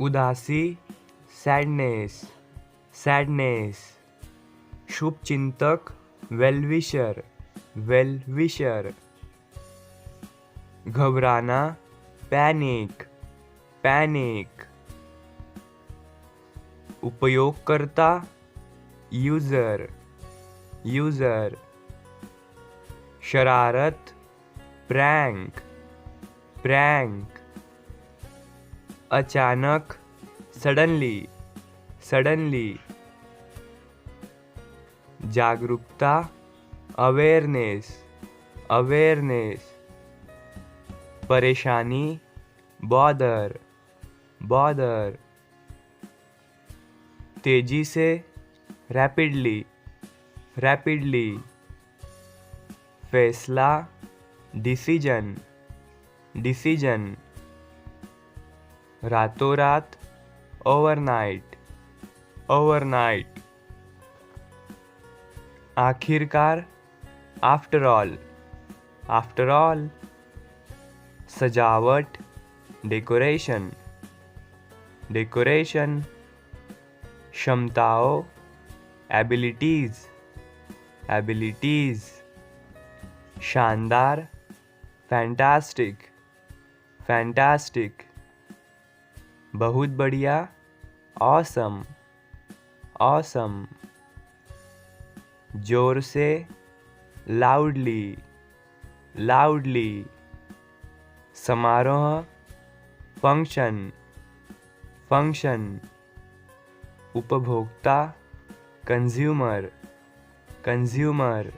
उदासी, sadness, sadness. शुभ चिंतक, वेलविशर, वेलविशर। घबराना, पैनिक, पैनिक। उपयोगकर्ता, यूज़र, यूज़र। शरारत, प्रैंक, प्रैंक। अचानक, सडनली, सडनली। जागरूकता, अवेयरनेस, अवेयरनेस। परेशानी, बॉदर, बॉदर। तेजी से, रैपिडली, रैपिडली। फैसला, डिसीजन, डिसीजन। रातों रात, ओवरनाइट, ओवरनाइट। आखिरकार, आफ्टर ऑल, आफ्टर ऑल। सजावट, डेकोरेशन, डेकोरेशन। क्षमताओं, एबिलिटीज़, एबिलिटीज़। शानदार, फैंटास्टिक, फैंटास्टिक। बहुत बढ़िया, ऑसम, ऑसम। जोर से, लाउडली, लाउडली। समारोह, फंक्शन, फंक्शन। उपभोक्ता, कंज्यूमर, कंज्यूमर।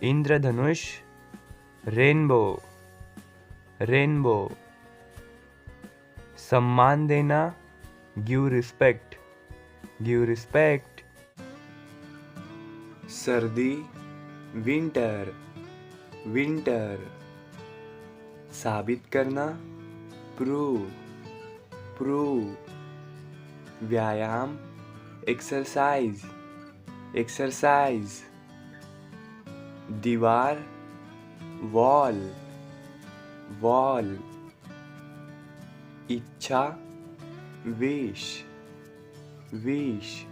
इंद्रधनुष, रेनबो, रेनबो। सम्मान देना, गिव रिस्पेक्ट, गिव रिस्पेक्ट। सर्दी, विंटर, विंटर। साबित करना, प्रूव, प्रूव। व्यायाम, एक्सरसाइज, एक्सरसाइज। दीवार, वॉल, वॉल। इच्छा, विश, विश।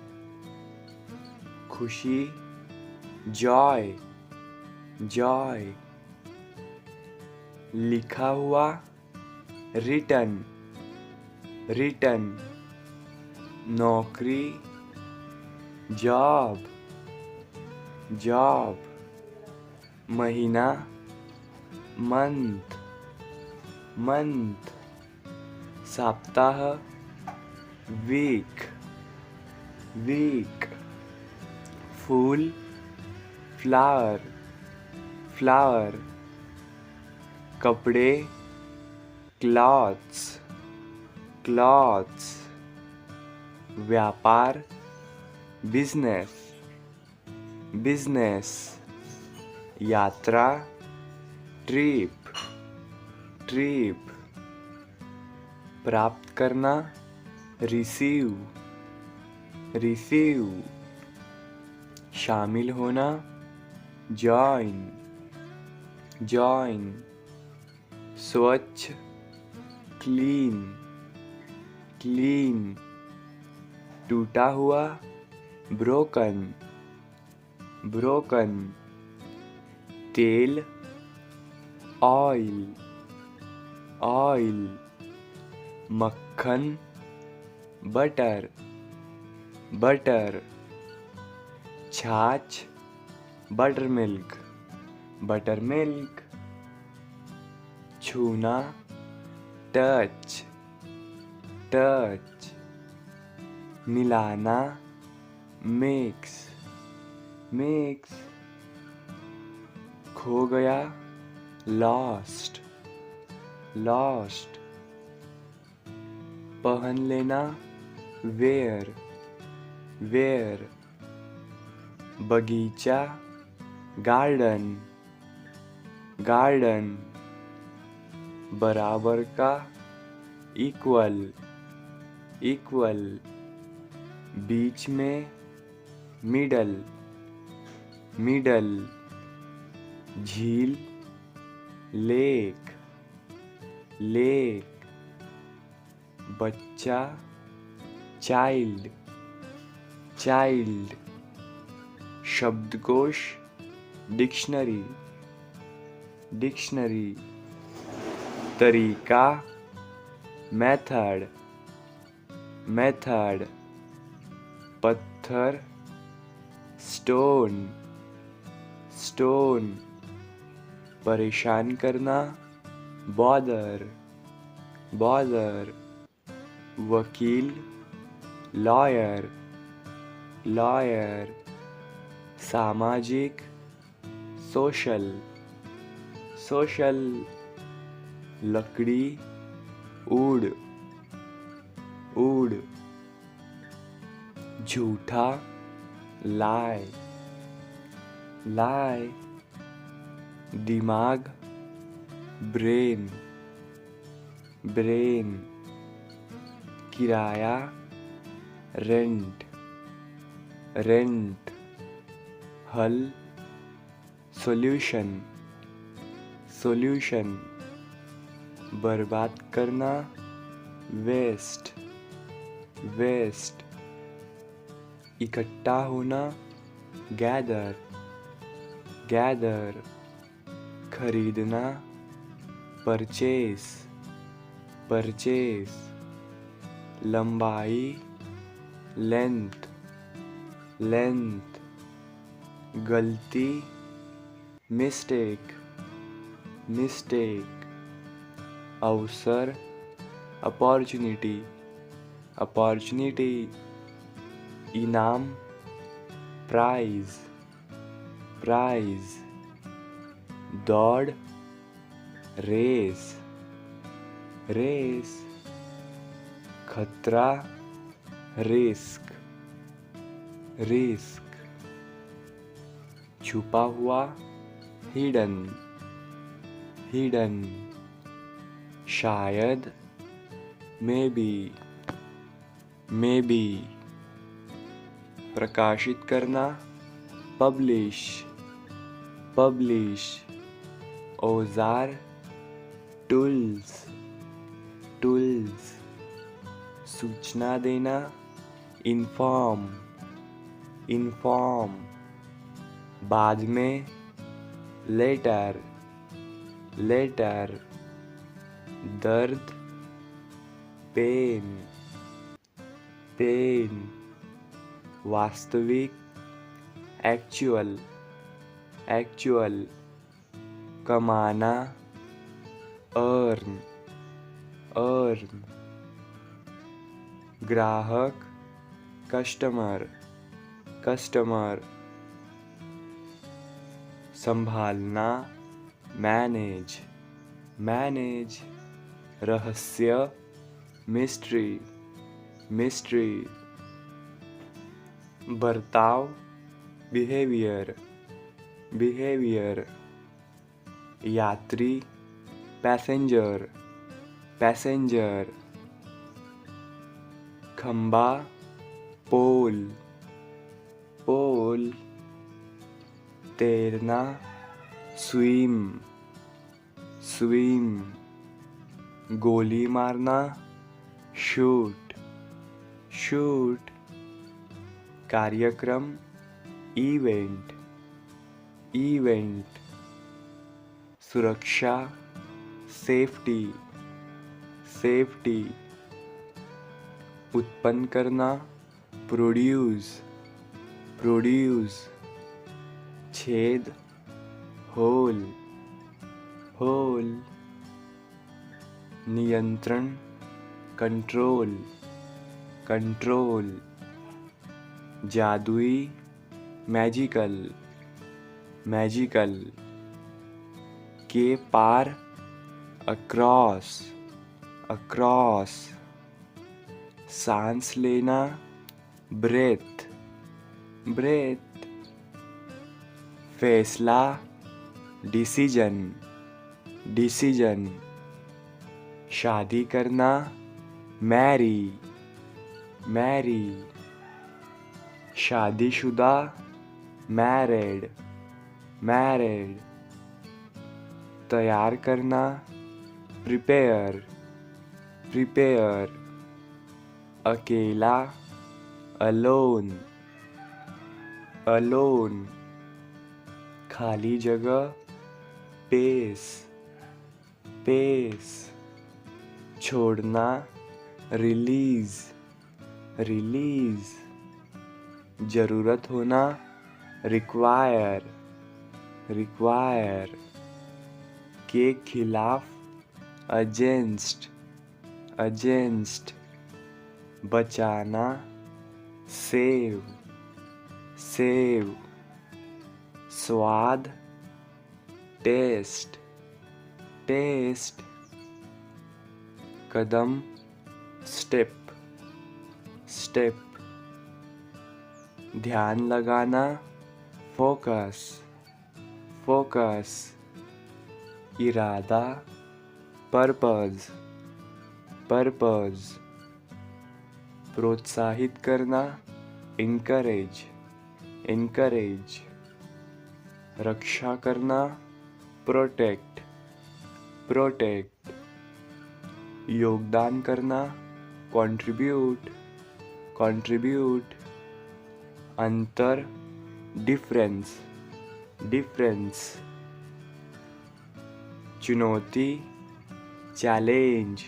खुशी, जॉय, जॉय। लिखा हुआ, रिटन, रिटन। नौकरी, जॉब, जॉब। महीना, मंथ, मंथ। सप्ताह, वीक, वीक। फूल, फ्लावर, फ्लावर। कपड़े, क्लॉथ्स, क्लॉथ्स। व्यापार, बिजनेस, बिजनेस। यात्रा, ट्रिप, ट्रिप। प्राप्त करना, रिसीव, रिसीव। शामिल होना, जॉइन, जॉइन। स्वच्छ, क्लीन, क्लीन। टूटा हुआ, ब्रोकन, ब्रोकन। तेल, ऑयल, ऑयल। मक्खन, बटर, बटर। छाछ, बटर मिल्क, बटर मिल्क। छूना, टच, टच। मिलाना, मिक्स, मिक्स। खो गया, लॉस्ट, लॉस्ट। पहन लेना, वेयर, वेयर। बगीचा, गार्डन, गार्डन। बराबर का, इक्वल, इक्वल। बीच में, मिडल, मिडल। झील, लेक, लेक। बच्चा, चाइल्ड, चाइल्ड। शब्दकोश, डिक्शनरी, डिक्शनरी। तरीका, मेथड, मेथड। पत्थर, स्टोन, स्टोन। परेशान करना, बॉदर, बॉदर। वकील, लॉयर, लॉयर। सामाजिक, सोशल, सोशल। लकड़ी, वुड, वुड। झूठा, लाई, लाई। दिमाग, ब्रेन, ब्रेन। किराया, रेंट, रेंट। हल, सॉल्यूशन, सॉल्यूशन। बर्बाद करना, वेस्ट, वेस्ट। इकट्ठा होना, गैदर, गैदर। खरीदना, परचेस, परचेस। लंबाई, लेंथ, लेंथ। गलती, मिस्टेक, मिस्टेक। अवसर, अपॉर्चुनिटी, अपॉर्चुनिटी। इनाम, प्राइज, प्राइज। दौड़, रेस, रेस। खतरा, रिस्क, रिस्क। छुपा हुआ, हिडन, हिडन। शायद, मे बी, मे बी। प्रकाशित करना, पब्लिश, पब्लिश। औजार, टूल्स, टूल्स। सूचना देना, इन्फॉर्म, इन्फॉर्म। बाद में, लेटर, लेटर। दर्द, पेन, पेन। वास्तविक, एक्चुअल, एक्चुअल। कमाना, अर्न, अर्न। ग्राहक, कस्टमर, कस्टमर। संभालना, मैनेज, मैनेज। रहस्य, मिस्ट्री, मिस्ट्री। बर्ताव, बिहेवियर, बिहेवियर। यात्री, पैसेंजर, पैसेंजर। खंबा, पोल, पोल। तैरना, स्विम, स्विम। गोली मारना, शूट, शूट। कार्यक्रम, इवेंट, इवेंट। सुरक्षा, सेफ्टी, सेफ्टी। उत्पन्न करना, प्रोड्यूस, प्रोड्यूस। छेद, होल, होल। नियंत्रण, कंट्रोल, कंट्रोल। जादुई, मैजिकल, मैजिकल। के पार, अक्रॉस, अक्रॉस। सांस लेना, ब्रेथ, ब्रेथ। फैसला, डिसीजन, डिसीजन। शादी करना, मैरी, मैरी। शादीशुदा, मैरिड, मैरिड। तैयार करना, प्रिपेयर, प्रिपेयर। अकेला, अलोन, अलोन। खाली जगह, पेस, पेस। छोड़ना, रिलीज, रिलीज। जरूरत होना, रिक्वायर, रिक्वायर। के खिलाफ, अगेंस्ट, अगेंस्ट। बचाना, सेव, सेव। स्वाद, टेस्ट, टेस्ट। कदम, स्टेप, स्टेप। ध्यान लगाना, फोकस, फोकस। इरादा, पर्पज, पर्पज। प्रोत्साहित करना, इनकरेज, इनकरेज। रक्षा करना, प्रोटेक्ट, प्रोटेक्ट। योगदान करना, कंट्रीब्यूट, कंट्रीब्यूट। अंतर, डिफरेंस, डिफरेंस। चुनौती, चैलेंज,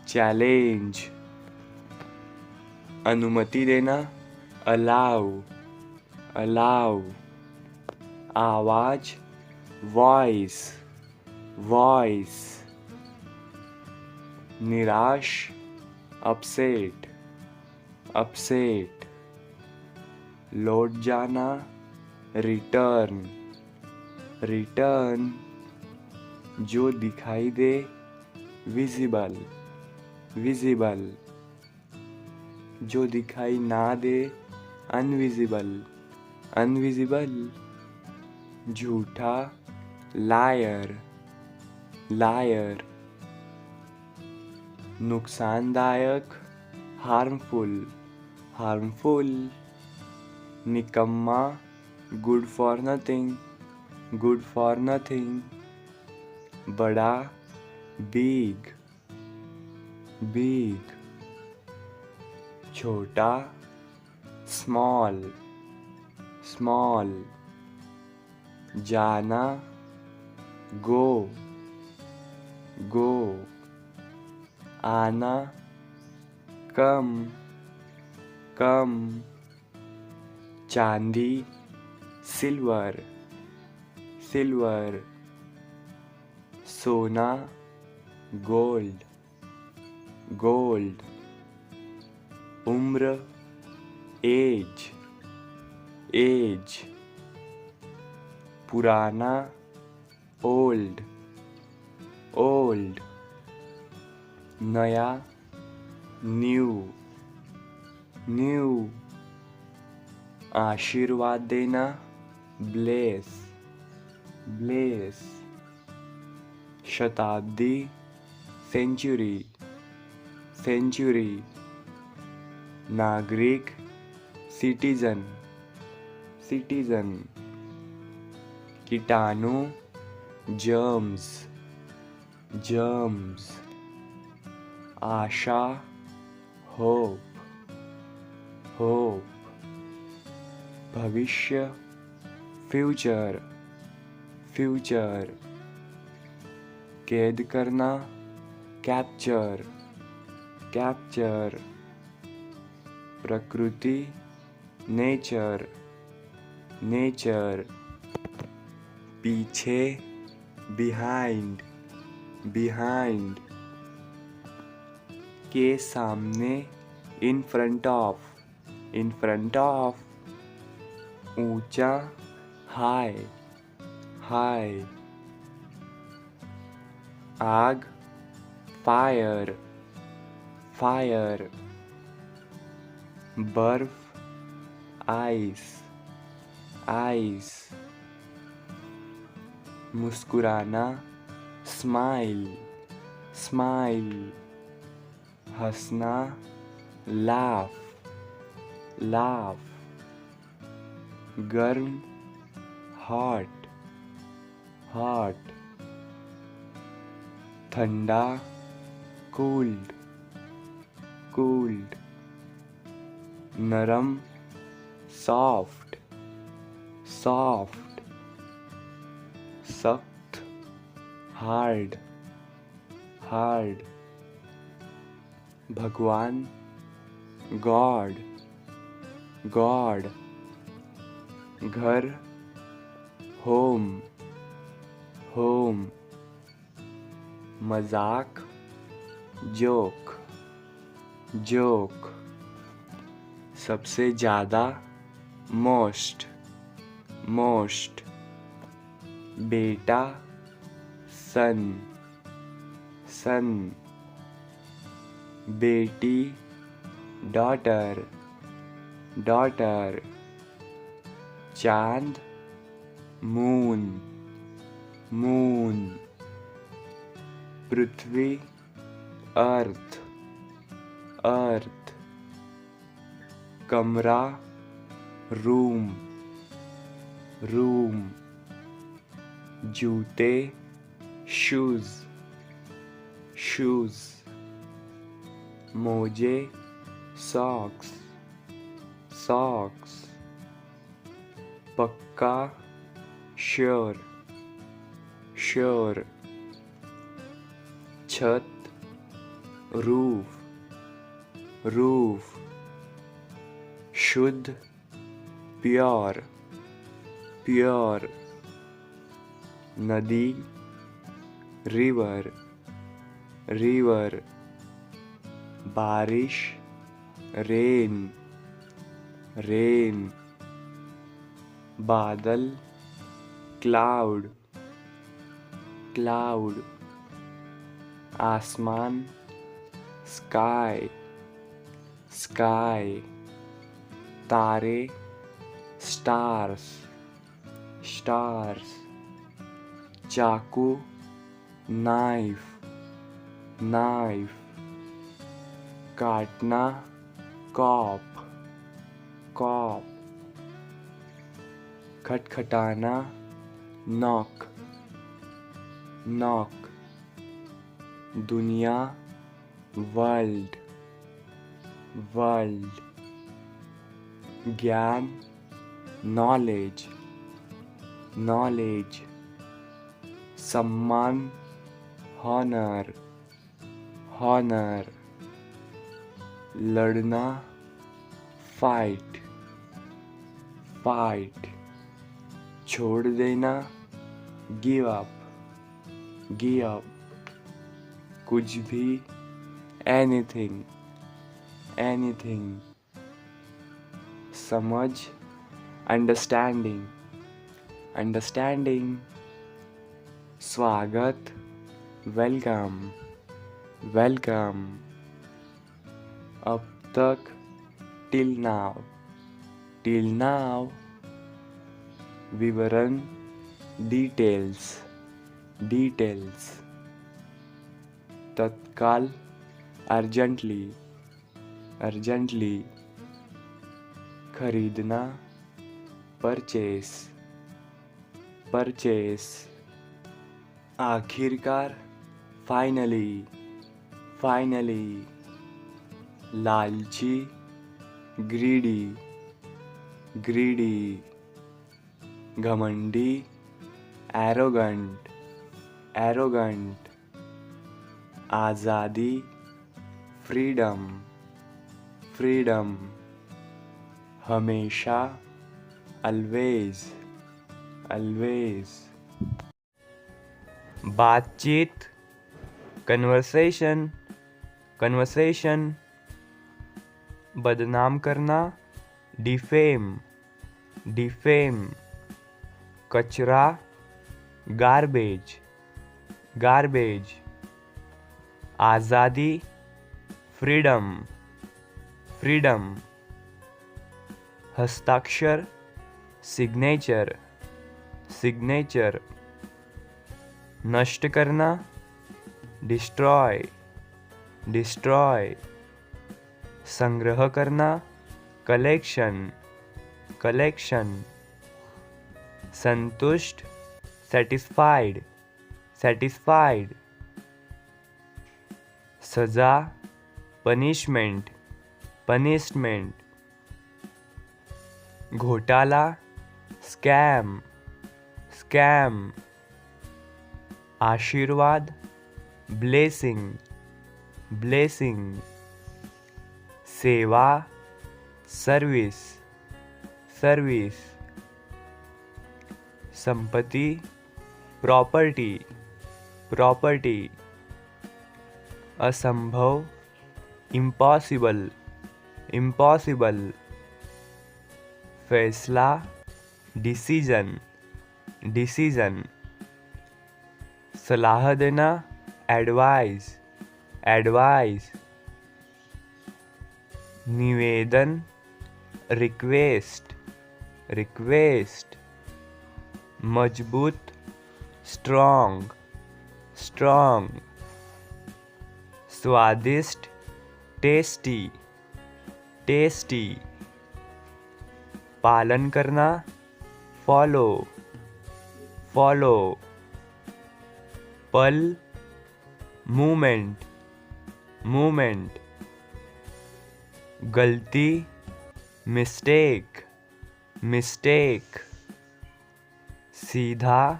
चैलेंज। अनुमति देना, अलाउ, अलाउ। आवाज, वॉइस, वॉइस। निराश, अपसेट, अपसेट। लौट जाना, रिटर्न, रिटर्न। जो दिखाई दे, विजिबल, विजिबल। जो दिखाई ना दे, अनविजिबल, अनविजिबल। झूठा, लायर, लायर। नुकसानदायक, हार्मफुल, हार्मफुल। निकम्मा, good for nothing, good for nothing. बड़ा, बिग, बिग। छोटा, स्मॉल, स्मॉल। जाना, गो, गो। आना, कम, कम। चांदी, सिल्वर, सिल्वर। सोना, गोल्ड, गोल्ड। उम्र, एज, एज। पुराना, ओल्ड, ओल्ड। नया, न्यू, न्यू। आशीर्वाद देना, ब्लेस, ब्लेस। शताब्दी, सेंचुरी, सेंचुरी। नागरिक, सिटीजन, सिटीजन। कीटाणु, जर्म्स, जर्म्स। आशा, होप, होप। भविष्य, फ्यूचर, फ्यूचर। कैद करना, कैप्चर, कैप्चर। प्रकृति, नेचर, नेचर। पीछे, बिहाइंड, बिहाइंड। के सामने, in front of, in front of. ऊंचा, हाई, हाई। आग, फायर, फायर। बर्फ, आइस, आइस। मुस्कुराना, स्माइल, स्माइल। हंसना, लाफ, लाफ। गर्म, हॉट, हॉट। ठंडा, कूल्ड, कूल्ड। नरम सॉफ्ट सॉफ्ट, सख्त हार्ड हार्ड, भगवान गॉड गॉड, घर होम होम, मजाक जोक जोक, सबसे ज़्यादा मोस्ट मोस्ट, बेटा सन सन, बेटी डॉटर डॉटर, चांद मून मून, पृथ्वी अर्थ अर्थ, कमरा रूम रूम, जूते शूज शूज, मोजे सॉक्स सॉक्स, पक्का श्योर श्योर, छत रूफ रूफ, शुद्ध प्योर प्योर, नदी रिवर रिवर, बारिश रेन रेन, बादल क्लाउड क्लाउड, आसमान स्काई स्काई, तारे स्टार्स स्टार्स, चाकू नाइफ नाइफ, काटना कॉप कॉप, खटखटाना नॉक नॉक, दुनिया वर्ल्ड वर्ल्ड, ज्ञान नॉलेज नॉलेज, सम्मान हॉनर हॉनर, लड़ना फाइट फाइट, छोड़ देना गिव अप कुछ भी एनीथिंग एनीथिंग, समझ अंडरस्टैंडिंग अंडरस्टैंडिंग, स्वागत वेलकम वेलकम, अब तक टिल नाउ, विवरण डिटेल्स डिटेल्स, तत्काल अर्जेंटली अर्जेंटली, खरीदना परचेस परचेस, आखिरकार फाइनली फाइनली, लालची ग्रीडी ग्रीडी, घमंडी एरोगंट एरोगंट, आज़ादी फ्रीडम फ्रीडम, हमेशा अलवेज अलवेज, बातचीत कन्वर्सेशन कन्वर्सेशन, बदनाम करना डिफेम डिफेम, कचरा गार्बेज गार्बेज, आज़ादी फ्रीडम फ्रीडम, हस्ताक्षर सिग्नेचर सिग्नेचर, नष्ट करना डिस्ट्रॉय डिस्ट्रॉय, संग्रह करना कलेक्शन कलेक्शन, संतुष्ट सेटिस्फाइड सेटिस्फाइड, सजा पनिशमेंट पनिशमेंट, घोटाला, स्कैम, स्कैम। आशीर्वाद, ब्लेसिंग, ब्लेसिंग। सेवा, सर्विस, सर्विस। संपत्ति, प्रॉपर्टी, प्रॉपर्टी। असंभव, इम्पॉसिबल, इम्पॉसिबल। फैसला, डिसीजन, डिसीजन। सलाह देना, एडवाइस, एडवाइस। निवेदन, रिक्वेस्ट, रिक्वेस्ट। मजबूत, स्ट्रॉन्ग, स्ट्रॉन्ग। स्वादिष्ट, टेस्टी, टेस्टी। पालन करना, फॉलो, फॉलो। पल, मूवमेंट, मूवमेंट। गलती, मिस्टेक, मिस्टेक। सीधा,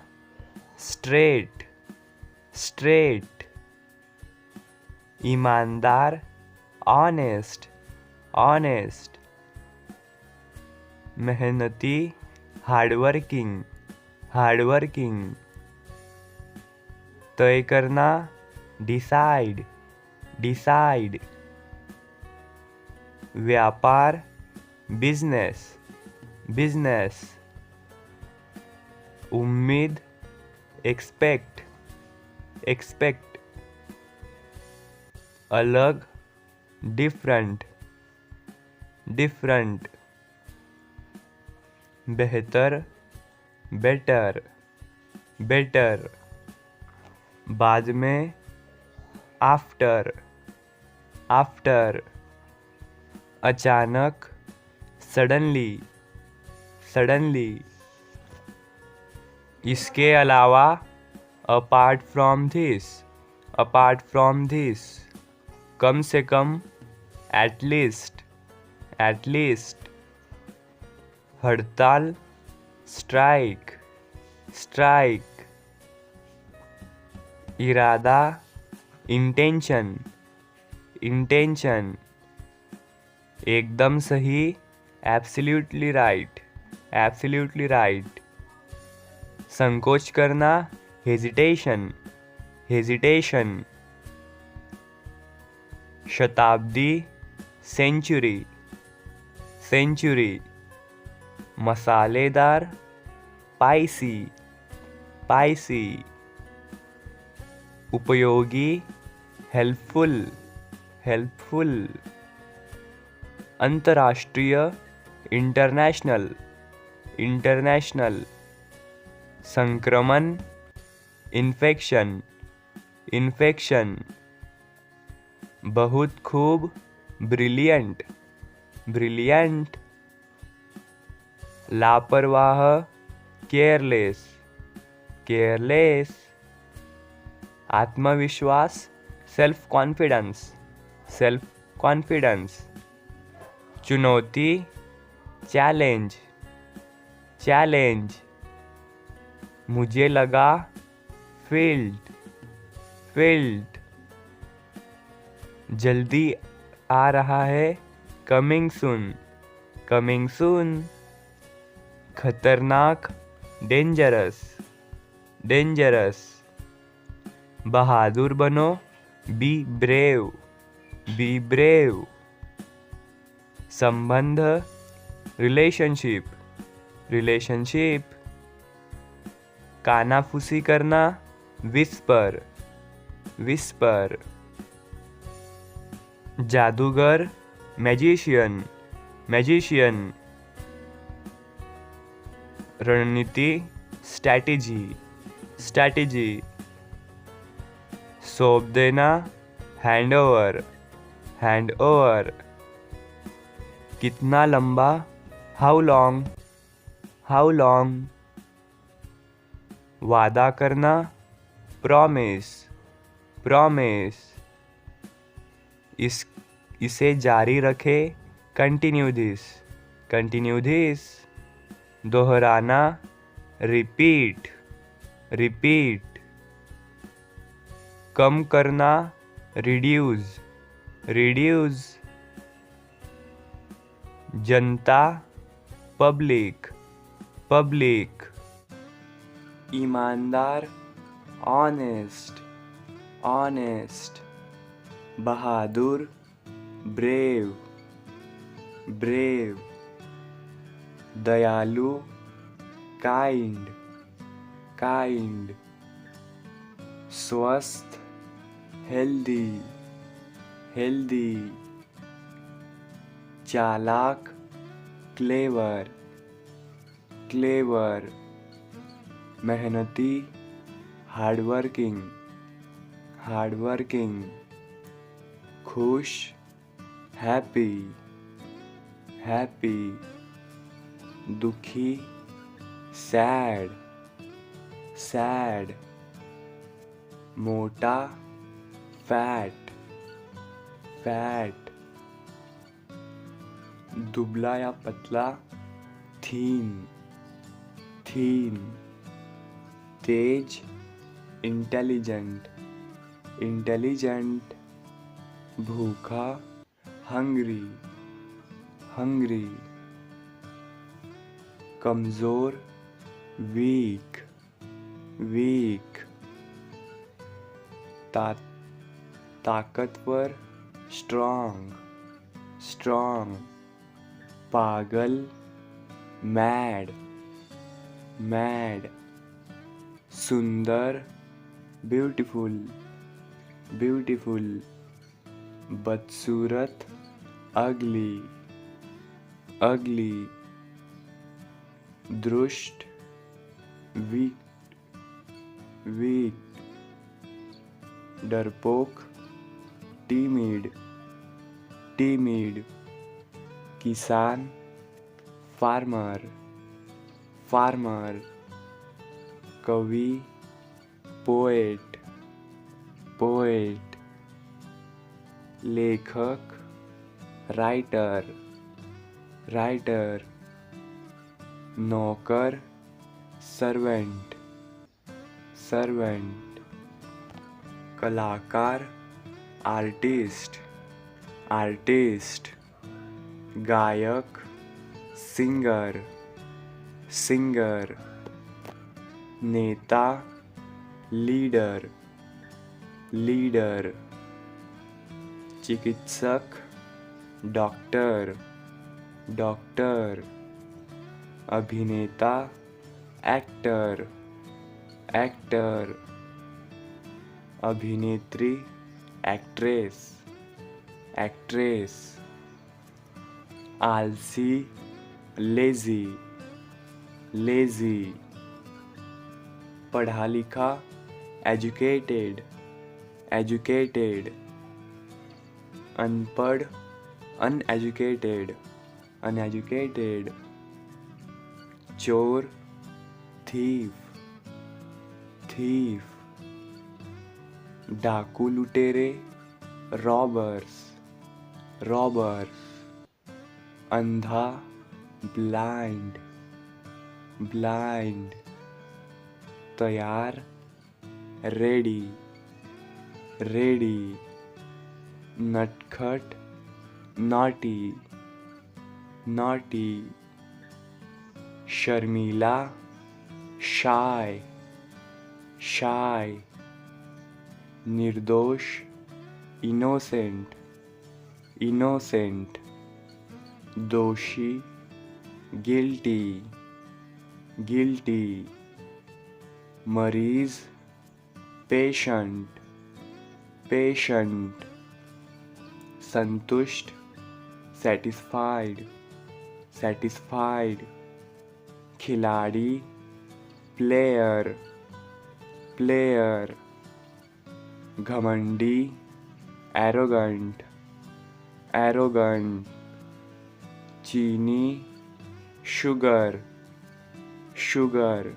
स्ट्रेट, स्ट्रेट। ईमानदार, ऑनेस्ट, ऑनेस्ट। मेहनती, हार्डवर्किंग, हार्डवर्किंग। तय करना, डिसाइड, डिसाइड। व्यापार, बिजनेस, बिजनेस। उम्मीद, एक्सपेक्ट, एक्सपेक्ट। अलग, डिफरेंट, डिफरेंट। बेहतर, बेटर, बेटर। बाद में, आफ्टर, आफ्टर। अचानक, सडनली, सडनली। इसके अलावा, apart from this, apart from this. कम से कम, एटलीस्ट, एटलीस्ट। हड़ताल, स्ट्राइक, स्ट्राइक। इरादा, इंटेंशन, इंटेंशन। एकदम सही, एब्सोल्युटली राइट, एब्सोल्युटली राइट। संकोच करना, हेजिटेशन, हेजिटेशन। शताब्दी, सेंचुरी, सेंचुरी। मसालेदार, स्पाइसी, स्पाइसी। उपयोगी, हेल्पफुल, हेल्पफुल। अंतर्राष्ट्रीय, इंटरनेशनल, इंटरनेशनल। संक्रमण, इन्फेक्शन, इन्फेक्शन। बहुत खूब, ब्रिलियंट, ब्रिलियंट। लापरवाह, केयरलेस, केयरलेस। आत्मविश्वास, सेल्फ कॉन्फिडेंस, सेल्फ कॉन्फिडेंस। चुनौती, चैलेंज, चैलेंज। मुझे लगा, फील्ड, फील्ड। जल्दी आ रहा है, कमिंग सून, कमिंग सून। खतरनाक, डेंजरस, डेंजरस। बहादुर बनो, बी ब्रेव, बी ब्रेव। संबंध, रिलेशनशिप, रिलेशनशिप। कानाफूसी करना, विस्पर, विस्पर। जादूगर, मैजिशियन, मैजिशियन। रणनीति, स्ट्रैटेजी, स्ट्रैटेजी। सौंप देना, हैंड ओवर, हैंड ओवर। कितना लंबा, हाउ लॉन्ग, हाउ लॉन्ग। वादा करना, प्रॉमिस, प्रॉमिस। इसे जारी रखे, कंटिन्यू दिस, कंटिन्यू दिस, दोहराना, रिपीट, रिपीट, कम करना, रिड्यूस, रिड्यूस, जनता, पब्लिक, पब्लिक, ईमानदार, ऑनेस्ट, ऑनेस्ट, बहादुर, ब्रेव, ब्रेव, दयालु, काइंड, काइंड, स्वस्थ, हेल्दी, हेल्दी, चालाक, क्लेवर, क्लेवर, मेहनती, हार्डवर्किंग, हार्डवर्किंग, खुश, हैप्पी, हैप्पी, दुखी, सैड, सैड, मोटा, फैट, फैट, दुबला या पतला, थीन, थीन, तेज, इंटेलिजेंट, इंटेलिजेंट, भूखा, हंग्री, हंग्री, कमज़ोर, वीक, वीक, ताकतवर, स्ट्रॉन्ग, स्ट्रॉन्ग, पागल, मैड, मैड, सुंदर, ब्यूटीफुल, ब्यूटीफुल, बदसूरत, अगली, अगली, दुष्ट, वीक, वीक, डरपोक, टीमिड, टीमिड, किसान, फार्मर, फार्मर, कवि, पोएट, पोएट, लेखक, राइटर, राइटर, नौकर, सर्वेंट, सर्वेंट, कलाकार, आर्टिस्ट, आर्टिस्ट, गायक, सिंगर, सिंगर, नेता, लीडर, लीडर, चिकित्सक, डॉक्टर, डॉक्टर, अभिनेता, एक्टर, एक्टर, अभिनेत्री, एक्ट्रेस, एक्ट्रेस, आलसी, लेजी, लेजी, पढ़ा लिखा, एजुकेटेड, एजुकेटेड, अनपढ़, अनएजुकेटेड, अनएजुकेटेड, चोर, थीफ, थीफ, डाकू लुटेरे, रॉबर्स, रॉबर्स, अंधा, ब्लाइंड, ब्लाइंड, तैयार, रेडी, रेडी, नटखट, नॉटी, नॉटी, शर्मीला, शाय, शाय, निर्दोष, इनोसेंट, इनोसेंट, दोषी, गिल्टी, गिल्टी, मरीज, पेशेंट, पेशेंट, संतुष्ट, सेटिस्फाइड, सेटिस्फाइड, खिलाड़ी, प्लेयर, प्लेयर, घमंडी, एरोगेंट, एरोगेंट, चीनी, शुगर, शुगर,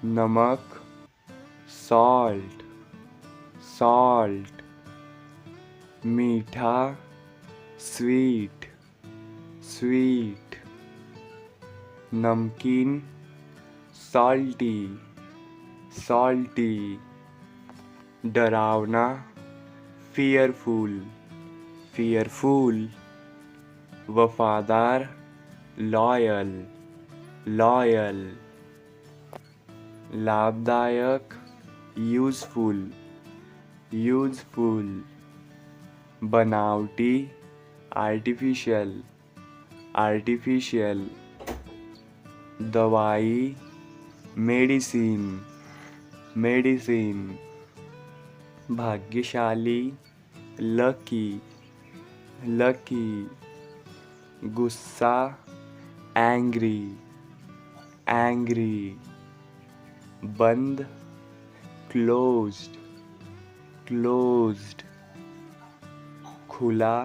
नमक, सॉल्ट, सॉल्ट, मीठा, स्वीट, स्वीट, नमकीन, सॉल्टी, सॉल्टी, डरावना, फियरफुल, फियरफुल, वफादार, लॉयल, लॉयल, लाभदायक, यूजफुल, यूजफुल, बनावटी, आर्टिफिशियल, आर्टिफिशियल, दवाई, मेडिसिन, मेडिसिन, भाग्यशाली, लकी, लकी, गुस्सा, एंग्री, एंग्री, बंद, क्लोज्ड, क्लोज्ड, खुला,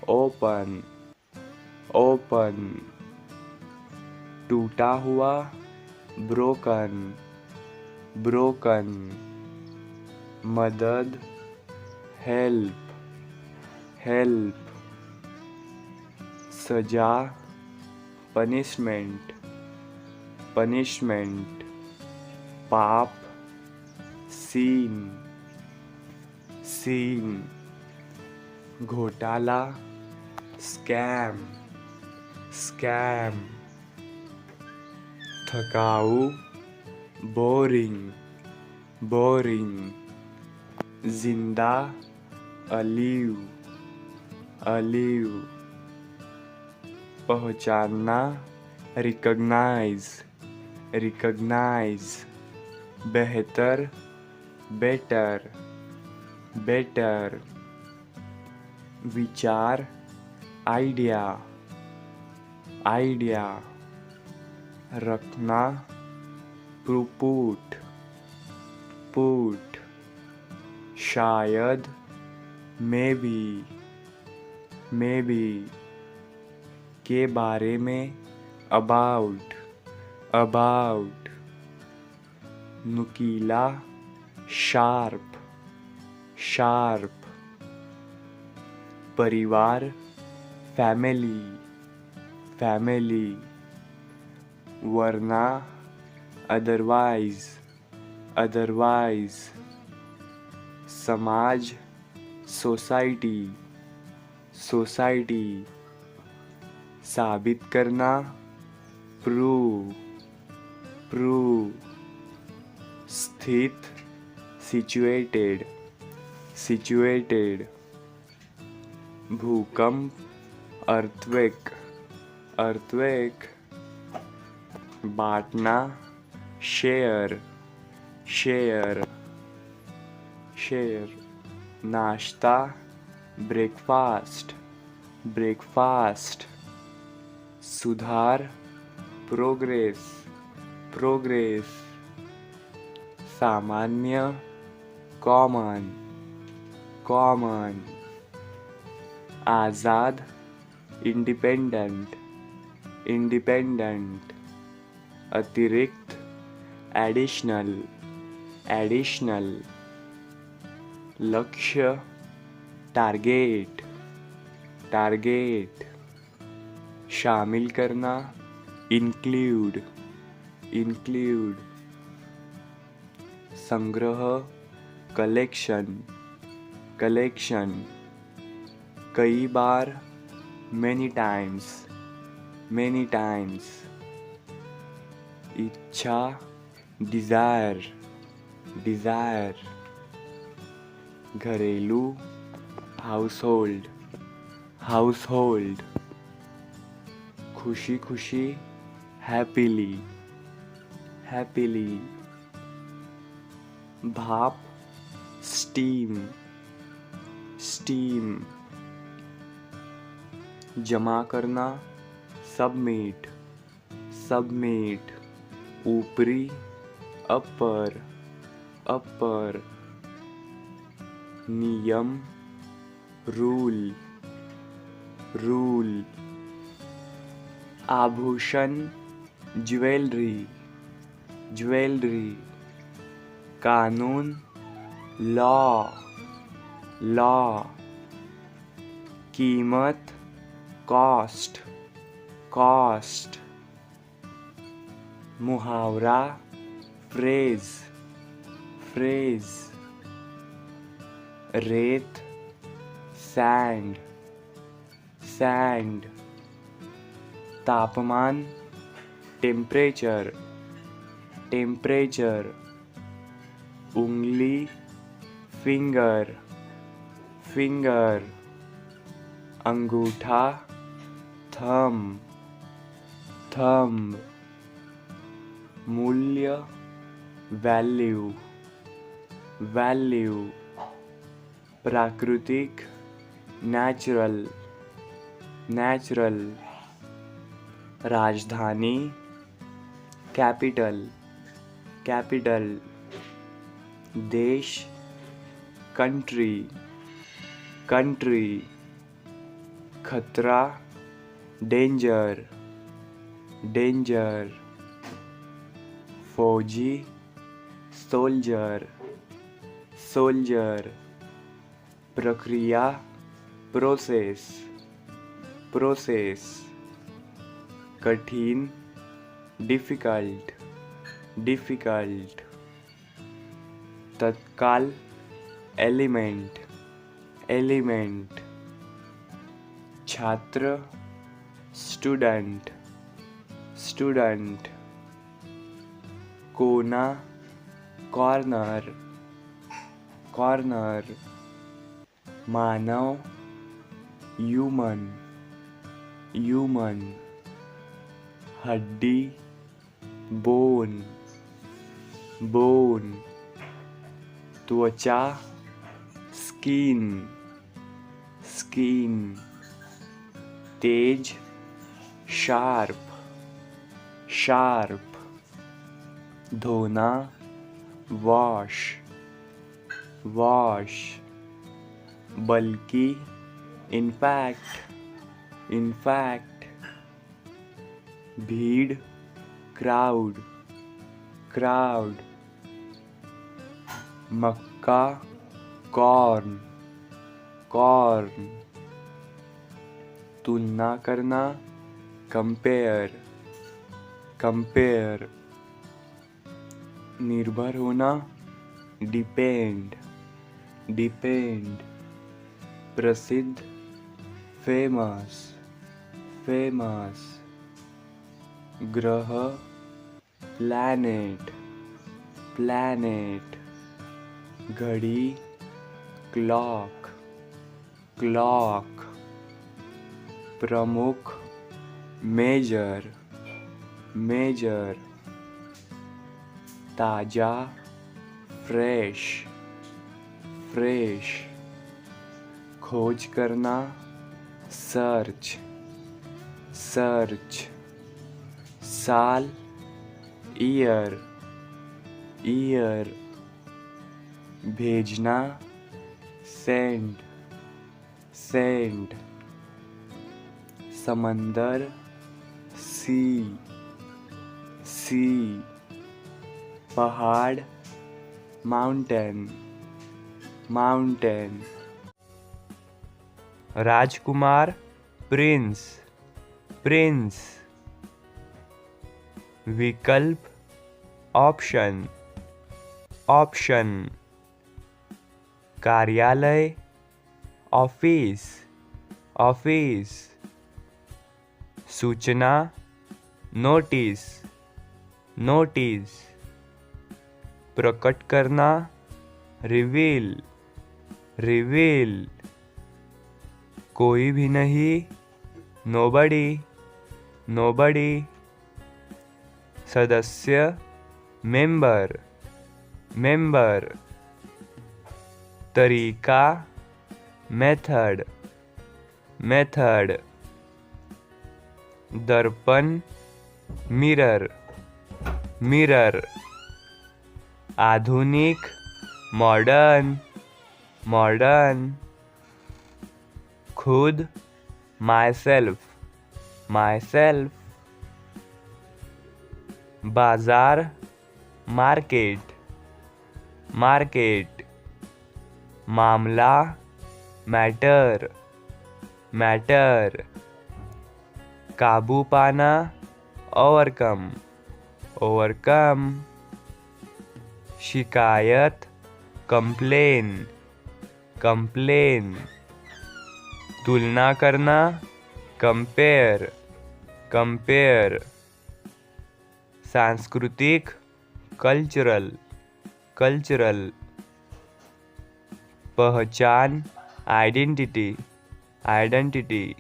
ओपन, ओपन, टूटा हुआ, ब्रोकन, ब्रोकन, मदद, हेल्प, हेल्प, सजा, पनिशमेंट, पनिशमेंट, पाप, सीन, सीन, घोटाला, स्कैम, स्कैम, थकाऊ, बोरिंग, बोरिंग, जिंदा, अलीव, अलीव, पहचानना, रिकॉग्नाइज, रिकॉग्नाइज, बेहतर, बेटर, बेटर, विचार, आइडिया, आइडिया, रखना, पुट, पुट, शायद, मे बी, के बारे में, अबाउट, अबाउट, नुकीला, शार्प, शार्प, परिवार, फैमिली, फैमिली, वरना, अदरवाइज, अदरवाइज, समाज, सोसाइटी, सोसाइटी, साबित करना, प्रूव, प्रूव, स्थित, सिचुएटेड, सिचुएटेड, भूकंप, अर्थक्वेक, अर्थक्वेक, बांटना, शेयर, शेयर, शेयर, नाश्ता, ब्रेकफास्ट, ब्रेकफास्ट, सुधार, प्रोग्रेस, प्रोग्रेस, सामान्य, कॉमन, कॉमन, आज़ाद, इंडिपेंडेंट, इंडिपेंडेंट, अतिरिक्त, एडिशनल, एडिशनल, लक्ष्य, टारगेट, टारगेट, शामिल करना, इंक्लूड, इंक्लूड, संग्रह, कलेक्शन, कलेक्शन, कई बार, मेनी टाइम्स, मेनी टाइम्स, इच्छा, डिज़ायर, डिज़ायर, घरेलू, हाउसहोल्ड, हाउसहोल्ड, खुशी खुशी, हैप्पीली, हैप्पीली, भाप, स्टीम, स्टीम, जमा करना, सबमिट, सबमिट, ऊपरी, अपर, अपर, नियम, रूल, रूल, आभूषण, ज्वेलरी, ज्वेलरी, कानून, लॉ, लॉ, कीमत, कॉस्ट कॉस्ट, मुहावरा फ्रेज फ्रेज, रेत सैंड सैंड, तापमान टेम्परेचर टेम्परेचर, उंगली फिंगर फिंगर, अंगूठा थंब थंब, मूल्य वैल्यू वैल्यू, प्राकृतिक नेचुरल नेचुरल, राजधानी कैपिटल कैपिटल, देश कंट्री कंट्री, खतरा डेंजर डेंजर, फौजी सोल्जर सोल्जर, प्रक्रिया प्रोसेस प्रोसेस, कठिन डिफ़िकल्ट डिफ़िकल्ट, तत्काल एलिमेंट एलिमेंट, छात्र स्टूडेंट स्टूडेंट, कोना कॉर्नर कॉर्नर, मानव ह्यूमन ह्यूमन, हड्डी बोन बोन, त्वचा स्किन स्किन, तेज शार्प शार्प, धोना वॉश वॉश, बल्कि इनफैक्ट इनफैक्ट, भीड़ क्राउड क्राउड, मक्का कॉर्न कॉर्न, तुलना करना कंपेयर कंपेयर, निर्भर होना डिपेंड डिपेंड, प्रसिद्ध फेमस फेमस, ग्रह प्लैनेट प्लैनेट, घड़ी क्लॉक क्लॉक, प्रमुख मेजर मेजर, ताजा फ्रेश फ्रेश, खोज करना सर्च सर्च, साल ईयर ईयर, भेजना सेंड सेंड, समंदर सी सी, पहाड़ माउंटेन माउंटेन, राजकुमार प्रिंस प्रिंस, विकल्प ऑप्शन ऑप्शन, कार्यालय ऑफिस ऑफिस, सूचना नोटिस नोटिस, प्रकट करना रिवील रिवील, कोई भी नहीं नोबडी नोबडी, सदस्य मेंबर मेंबर, तरीका मेथड मेथड, दर्पण मिरर मिरर, आधुनिक मॉडर्न मॉडर्न, खुद माई सेल्फ, बाजार मार्केट मार्केट, मामला मैटर मैटर, काबू पाना, ओवरकम, ओवरकम। शिकायत, कंप्लेन, कंप्लेन। तुलना करना, कंपेयर, कंपेयर। सांस्कृतिक, कल्चरल, कल्चरल। पहचान, आइडेंटिटी, आइडेंटिटी।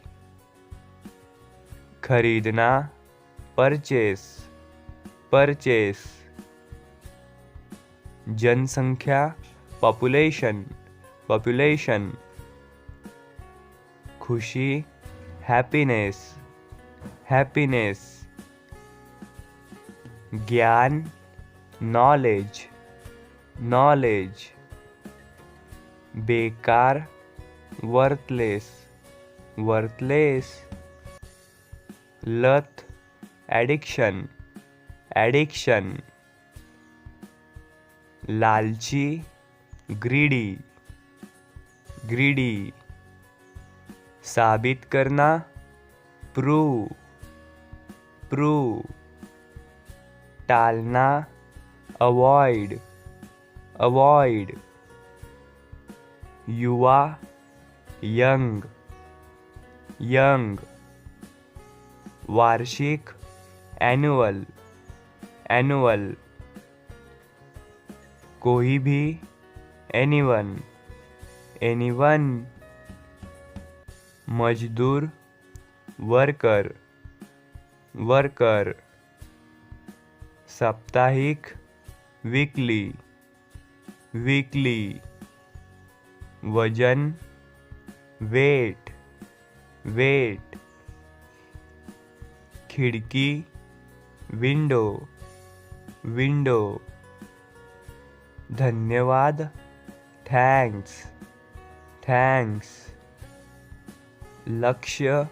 खरीदना, परचेस, परचेस। जनसंख्या, पॉपुलेशन, पॉपुलेशन। खुशी, हैप्पीनेस, हैप्पीनेस। ज्ञान, नॉलेज, नॉलेज। बेकार, वर्थलेस, वर्थलेस। लत, एडिक्शन, एडिक्शन। लालची, ग्रीडी, ग्रीडी। साबित करना, प्रूव, प्रूव। टालना, अवॉइड, अवॉइड। युवा, यंग, यंग। वार्षिक, एनुअल, एनुअल। कोई भी, एनीवन, एनीवन। मजदूर, वर्कर, वर्कर। साप्ताहिक, वीकली, वीकली। वजन, वेट, वेट। खिड़की, विंडो, विंडो। धन्यवाद, थैंक्स, थैंक्स। लक्ष्य,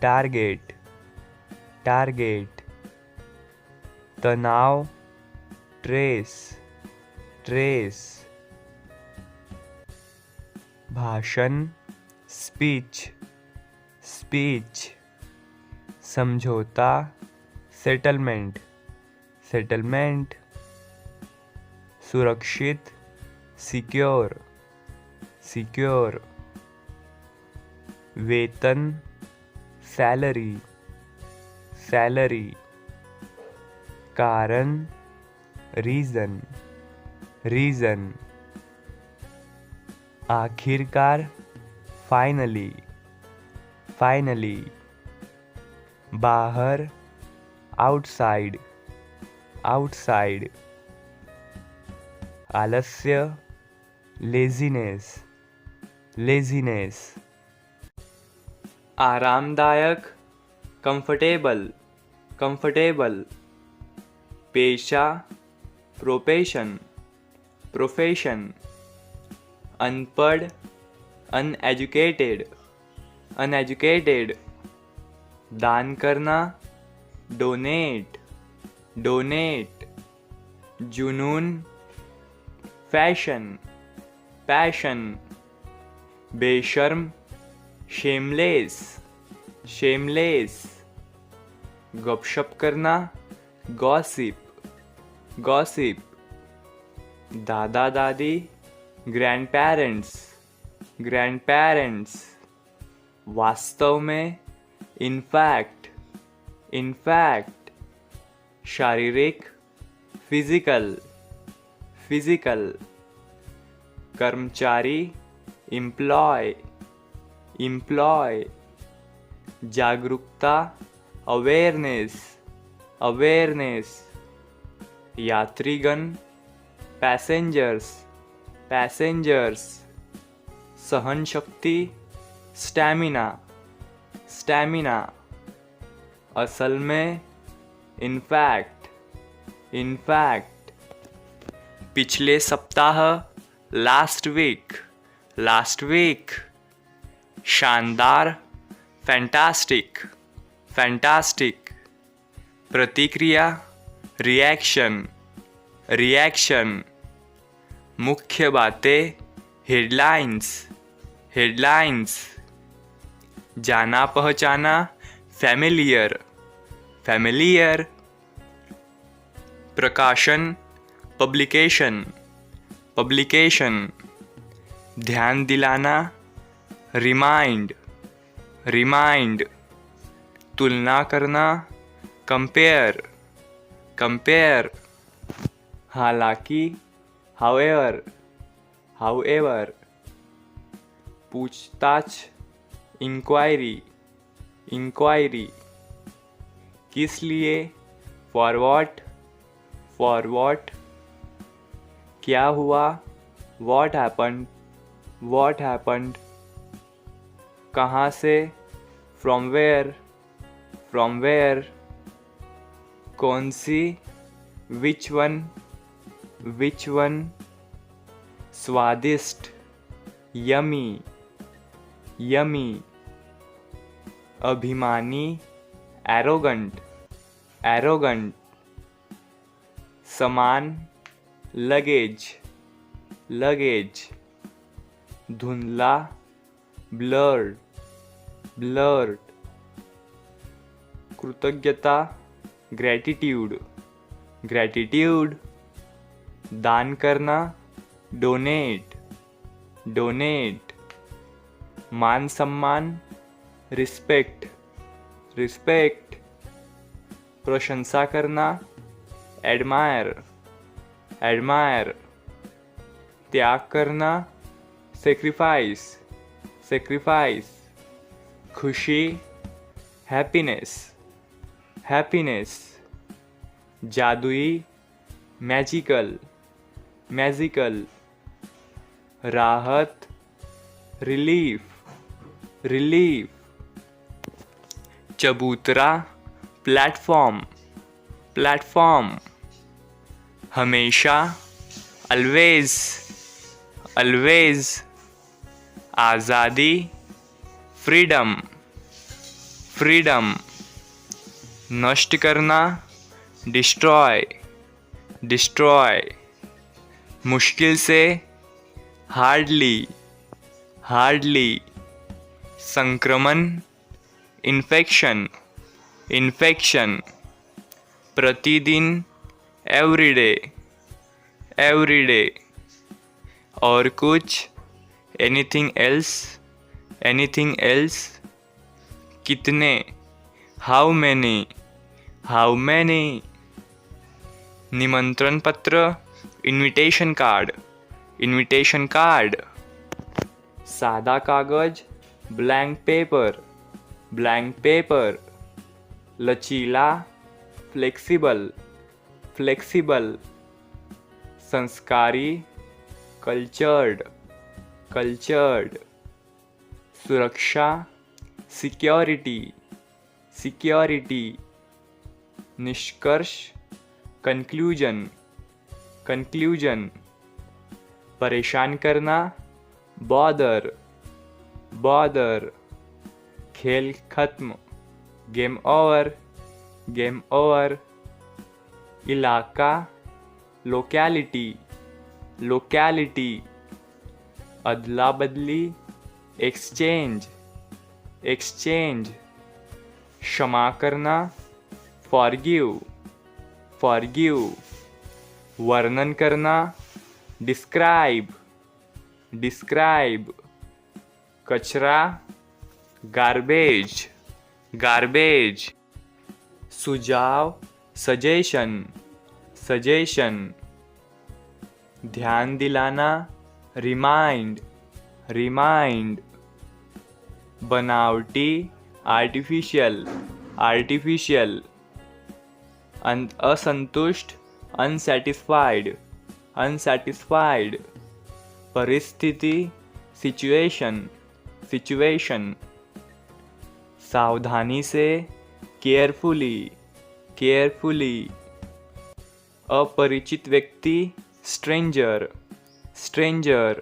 टारगेट, टारगेट। तनाव, ट्रेस, ट्रेस। भाषण, स्पीच, स्पीच। समझौता, सेटलमेंट, सेटलमेंट। सुरक्षित, सिक्योर, सिक्योर। वेतन, सैलरी, सैलरी। कारण, रीजन, रीजन। आखिरकार, फाइनली, फाइनली। बाहर, आउटसाइड, आउटसाइड। आलस्य, लेजीनेस, लेजीनेस। आरामदायक, कंफर्टेबल, कंफर्टेबल। पेशा, प्रोफेशन, प्रोफेशन। अनपढ़, अनएजुकेटेड, अनएजुकेटेड। दान करना, डोनेट, डोनेट। जुनून, फैशन, पैशन। बेशर्म, शेमलेस, शेमलेस। गपशप करना, गॉसिप, गॉसिप। दादा दादी, ग्रैंड पेरेंट्स, ग्रैंड पेरेंट्स। वास्तव में, इनफैक्ट, इनफैक्ट। शारीरिक, फिजिकल, फिजिकल। कर्मचारी, एम्प्लॉय, एम्प्लॉय। जागरूकता, अवेयरनेस, अवेयरनेस। यात्रीगण, पैसेंजर्स, पैसेंजर्स। सहन शक्ति, स्टैमिना, स्टैमिना। असल में, इनफैक्ट, इनफैक्ट। पिछले सप्ताह, लास्ट वीक, लास्ट वीक। शानदार, फैंटास्टिक, फैंटास्टिक। प्रतिक्रिया, रिएक्शन, रिएक्शन। मुख्य बातें, हेडलाइंस, हेडलाइंस। जाना पहचाना, familiar, familiar. प्रकाशन, publication, publication. ध्यान दिलाना, remind, remind. तुलना करना, compare, compare. हालांकि, however, however. पूछताछ, inquiry, inquiry. किस लिए, for what, for what. क्या हुआ, what happened, what happened. कहाँ से, from where, from where. कौन सी, which one, which one. स्वादिष्ट, yummy, yummy. अभिमानी, arrogant, arrogant. समान, luggage, luggage. धुंधला, blurred, blurred. कृतज्ञता, gratitude, gratitude. दान करना, donate, donate. मान सम्मान, respect, respect. प्रशंसा करना, admire, admire. त्याग करना, sacrifice, sacrifice. खुशी, happiness, happiness. जादुई, magical, magical. राहत, relief, relief. चबूतरा, platform, platform. हमेशा, always, always. आज़ादी, freedom, freedom. नष्ट करना, destroy, destroy. मुश्किल से, hardly, hardly. संक्रमण, infection, infection. प्रतिदिन, everyday, everyday. और कुछ, anything else, anything else. कितने, how many, how many. निमंत्रण पत्र, invitation card, invitation card. सादा कागज, blank paper, blank paper. लचीला, flexible, flexible. संस्कारी, cultured, cultured. सुरक्षा, security, security. निष्कर्ष, conclusion, conclusion. परेशान करना, bother, bother. खेल खत्म, game over, game over. इलाका, locality, locality. अदला बदली, exchange, exchange. क्षमा करना, forgive, forgive. वर्णन करना, describe, describe. कचरा, garbage, garbage. सुझाव, suggestion, suggestion. ध्यान दिलाना, remind, remind. बनावटी, artificial, artificial. असंतुष्ट, unsatisfied, unsatisfied. परिस्थिति, situation, situation. सावधानी से, carefully, carefully. अपरिचित व्यक्ति, stranger, stranger.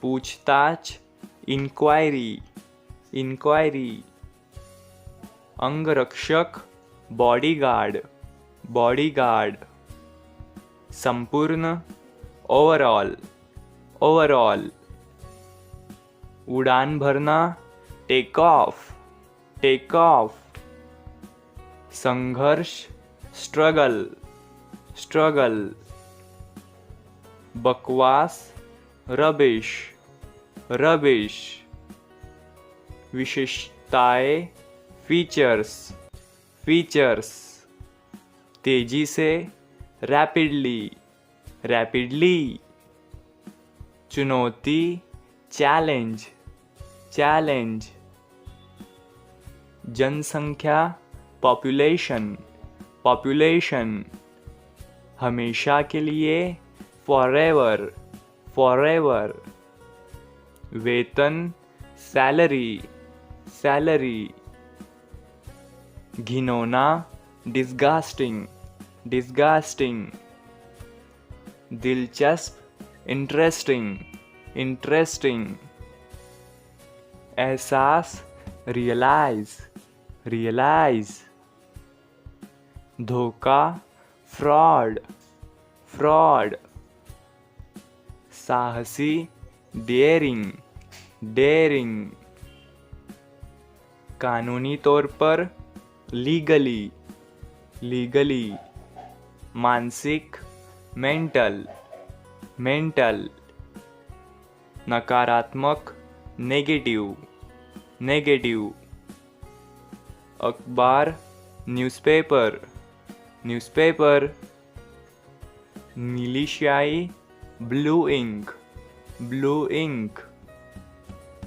पूछताछ, inquiry, inquiry. अंगरक्षक, bodyguard, bodyguard. संपूर्ण, overall, overall. उड़ान भरना, take off, टेक ऑफ, संघर्ष, स्ट्रगल, स्ट्रगल, बकवास, रबिश, रबिश, विशेषताएं, फीचर्स, फीचर्स, तेजी से, रैपिडली, रैपिडली, चुनौती, चैलेंज, चैलेंज, जनसंख्या, पॉपुलेशन, पॉपुलेशन, हमेशा के लिए, फॉरएवर, फॉरएवर, वेतन, सैलरी, सैलरी, घिनौना, डिस्गास्टिंग, डिस्गास्टिंग, दिलचस्प, इंटरेस्टिंग, इंटरेस्टिंग, एहसास, रियलाइज, रियलाइज, धोखा, फ्रॉड, फ्रॉड, साहसी, डेयरिंग, डेयरिंग, कानूनी तौर पर, लीगली, लीगली, मानसिक, मेंटल, मेंटल, नकारात्मक, नेगेटिव, नेगेटिव, अखबार, न्यूज़पेपर, न्यूज़पेपर, नीली स्याही, ब्लू इंक, ब्लू इंक,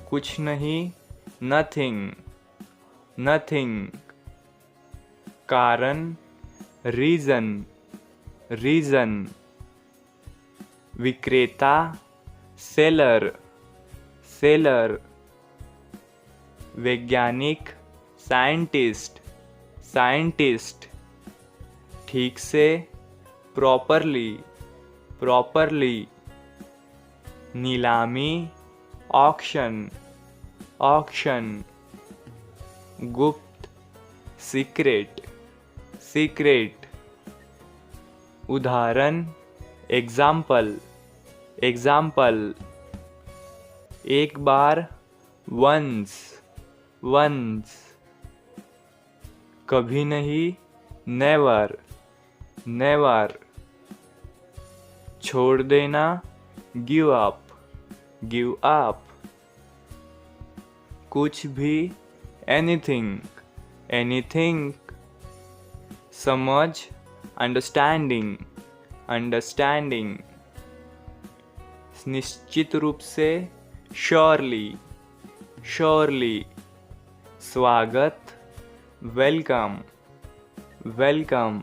कुछ नहीं, नथिंग, नथिंग, कारण, रीजन, रीजन, विक्रेता, सेलर, सेलर, वैज्ञानिक, साइंटिस्ट, साइंटिस्ट, ठीक से, प्रॉपरली, प्रॉपरली, नीलामी, ऑक्शन, ऑक्शन, गुप्त, सीक्रेट, सीक्रेट, उदाहरण, एग्जाम्पल, एग्जाम्पल, एक बार, वंस, वंस, कभी नहीं, नेवर, नेवर, छोड़ देना, गिव अप, गिव अप, कुछ भी, एनीथिंग, एनीथिंग, समझ, अंडरस्टैंडिंग, अंडरस्टैंडिंग, निश्चित रूप से, श्योरली, श्योरली, स्वागत, वेलकम, वेलकम।